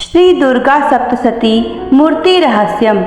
श्री दुर्गा सप्तशती मूर्ति रहस्यम।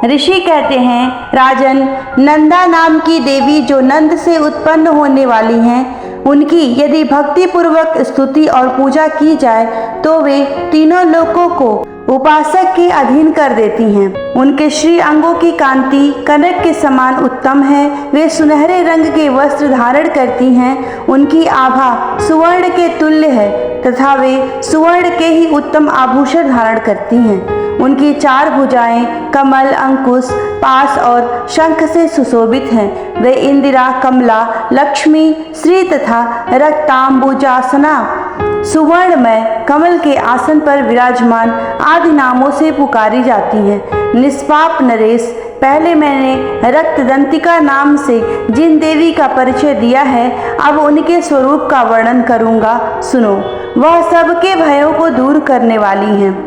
ऋषि कहते हैं, राजन, नंदा नाम की देवी जो नंद से उत्पन्न होने वाली हैं, उनकी यदि भक्ति पूर्वक स्तुति और पूजा की जाए तो वे तीनों लोकों को उपासक के अधीन कर देती हैं। उनके श्री अंगों की कांति कनक के समान उत्तम है। वे सुनहरे रंग के वस्त्र धारण करती हैं। उनकी आभा सुवर्ण के तुल्य है तथा वे सुवर्ण के ही उत्तम आभूषण धारण करती हैं। उनकी चार भुजाएं कमल, अंकुश, पास और शंख से सुशोभित हैं। वे इंदिरा, कमला, लक्ष्मी, श्री तथा रक्तांबुजासना सुवर्णमय कमल के आसन पर विराजमान आदि नामों से पुकारी जाती हैं। निष्पाप नरेश, पहले मैंने रक्तदंतिका नाम से जिन देवी का परिचय दिया है, अब उनके स्वरूप का वर्णन करूंगा, सुनो। वह सबके भयों को दूर करने वाली हैं।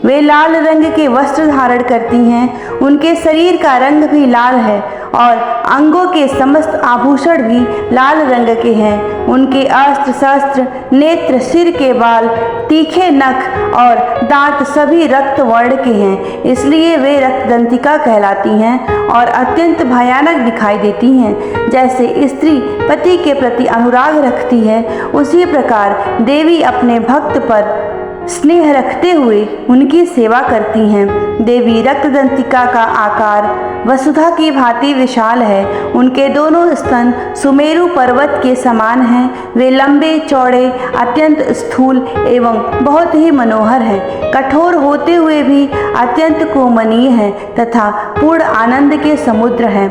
वे लाल रंग के वस्त्र धारण करती हैं। उनके शरीर का रंग भी लाल है और अंगों के समस्त आभूषण भी लाल रंग के हैं। उनके अस्त्र शस्त्र, नेत्र, सिर के बाल, तीखे नख और दांत सभी रक्त वर्ण के हैं। इसलिए वे रक्तदंतिका कहलाती हैं और अत्यंत भयानक दिखाई देती हैं। जैसे स्त्री पति के प्रति अनुराग रखती है, उसी प्रकार देवी अपने भक्त पर स्नेह रखते हुए उनकी सेवा करती हैं। देवी रक्तदंतिका का आकार वसुधा की भांति विशाल है। उनके दोनों स्तन सुमेरु पर्वत के समान हैं। वे लंबे चौड़े, अत्यंत स्थूल एवं बहुत ही मनोहर हैं। कठोर होते हुए भी अत्यंत कोमनीय हैं तथा पूर्ण आनंद के समुद्र हैं।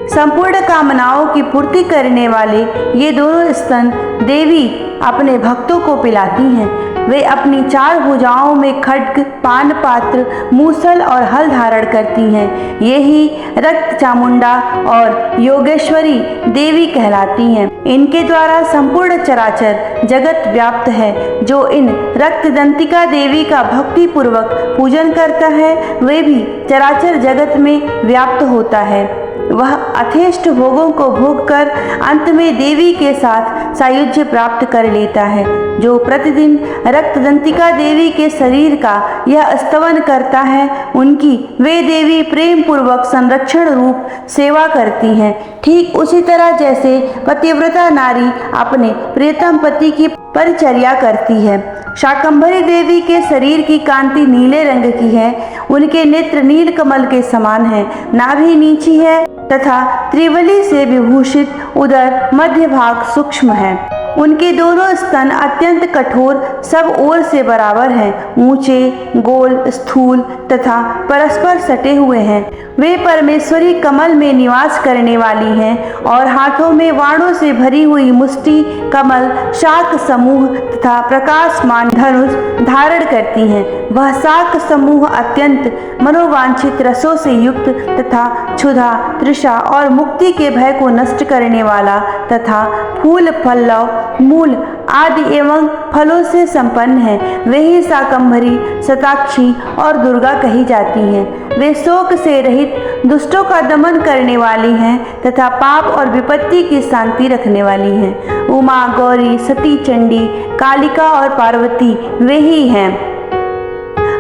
संपूर्ण कामनाओं की पूर्ति करने वाले ये दोनों स्तन देवी अपने भक्तों को पिलाती हैं। वे अपनी चार भुजाओं में खड्ग, पान पात्र, मूसल और हल धारण करती हैं। ये ही रक्त चामुंडा और योगेश्वरी देवी कहलाती हैं। इनके द्वारा संपूर्ण चराचर जगत व्याप्त है। जो इन रक्तदंतिका देवी का भक्ति पूर्वक पूजन करता है, वे भी चराचर जगत में व्याप्त होता है। वह अथेष्ट भोगों को भोग कर अंत में देवी के साथ सायुज्य प्राप्त कर लेता है। जो प्रतिदिन रक्तदंतिका देवी के शरीर का यह स्तवन करता है, उनकी वे देवी प्रेम पूर्वक संरक्षण रूप सेवा करती हैं। ठीक उसी तरह जैसे पतिव्रता नारी अपने प्रियतम पति की परिचर्या करती है। शाकंभरी देवी के शरीर की कांति नीले रंग की है। उनके नेत्र नील कमल के समान है। नाभि नीची है तथा त्रिवली से विभूषित उदर मध्य भाग सूक्ष्म है। उनके दोनों स्तन अत्यंत कठोर, सब ओर से बराबर हैं, ऊंचे, गोल, स्थूल तथा परस्पर सटे हुए हैं। वे परमेश्वरी कमल में निवास करने वाली हैं और हाथों में वाणों से भरी हुई मुष्टि, कमल, शाक समूह तथा प्रकाशमान धनुष धारण करती हैं। वह शाक समूह अत्यंत मनोवांछित रसों से युक्त तथा क्षुधा, तृषा और मुक्ति के भय को नष्ट करने वाला तथा फूल, पल्लव, मूल आदि एवं फलों से संपन्न है। वे ही शाकंभरी, शताक्षी और दुर्गा कही जाती हैं। वे शोक से रहित दुष्टों का दमन करने वाली हैं तथा पाप और विपत्ति की शांति रखने वाली हैं। उमा, गौरी, सती, चंडी, कालिका और पार्वती वे ही हैं।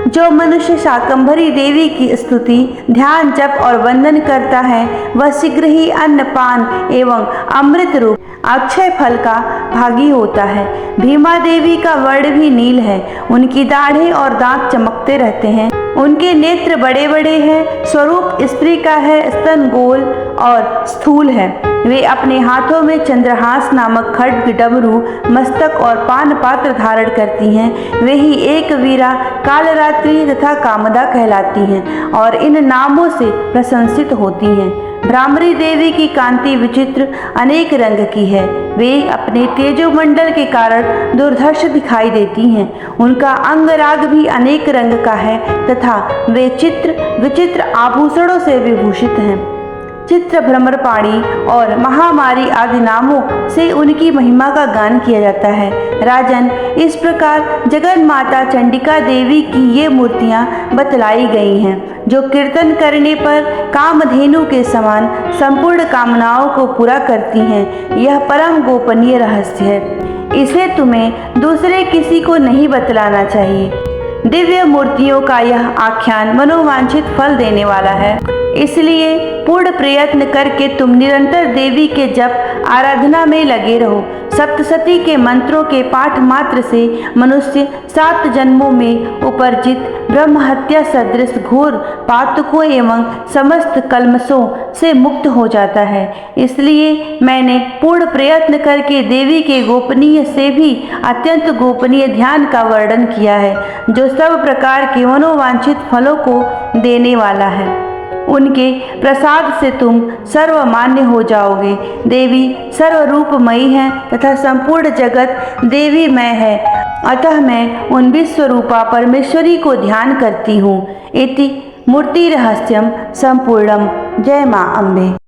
जो मनुष्य शाकंभरी देवी की स्तुति, ध्यान, जप और वंदन करता है, वह शीघ्र ही अन्न, पान एवं अमृत रूप अक्षय फल का भागी होता है। भीमा देवी का वर्ण भी नील है। उनकी दाढ़ें और दांत चमकते रहते हैं। उनके नेत्र बड़े बड़े हैं। स्वरूप स्त्री का है। स्तन गोल और स्थूल है। वे अपने हाथों में चंद्रहास नामक खड्ग, डमरू, मस्तक और पान पात्र धारण करती हैं। वे ही एक वीरा, कालरात्रि तथा कामदा कहलाती हैं और इन नामों से प्रशंसित होती हैं। भ्रामरी देवी की कांति विचित्र अनेक रंग की है। वे अपने तेजोमंडल के कारण दुर्धर्ष दिखाई देती हैं। उनका अंगराग भी अनेक रंग का है तथा वे चित्र विचित्र आभूषणों से विभूषित हैं। चित्र, भ्रमरपाणी और महामारी आदि नामों से उनकी महिमा का गान किया जाता है। राजन, इस प्रकार जगत माता चंडिका देवी की ये मूर्तियां बतलाई गई हैं, जो कीर्तन करने पर कामधेनु के समान संपूर्ण कामनाओं को पूरा करती हैं। यह परम गोपनीय रहस्य है। इसे तुम्हें दूसरे किसी को नहीं बतलाना चाहिए। दिव्य मूर्तियों का यह आख्यान मनोवांछित फल देने वाला है। इसलिए पूर्ण प्रयत्न करके तुम निरंतर देवी के जप आराधना में लगे रहो। सप्तशती के मंत्रों के पाठ मात्र से मनुष्य 7 जन्मों में उपर्जित ब्रह्म हत्या सदृश घोर पातकों एवं समस्त कल्मशों से मुक्त हो जाता है। इसलिए मैंने पूर्ण प्रयत्न करके देवी के गोपनीय से भी अत्यंत गोपनीय ध्यान का वर्णन किया है, जो सब प्रकार के मनोवांछित फलों को देने वाला है। उनके प्रसाद से तुम सर्वमान्य हो जाओगे। देवी सर्वरूपमयी है तथा संपूर्ण जगत देवीमय है, अतः मैं उन विश्वरूपा परमेश्वरी को ध्यान करती हूँ। इति मूर्ति रहस्यम संपूर्णम। जय माँ अम्बे।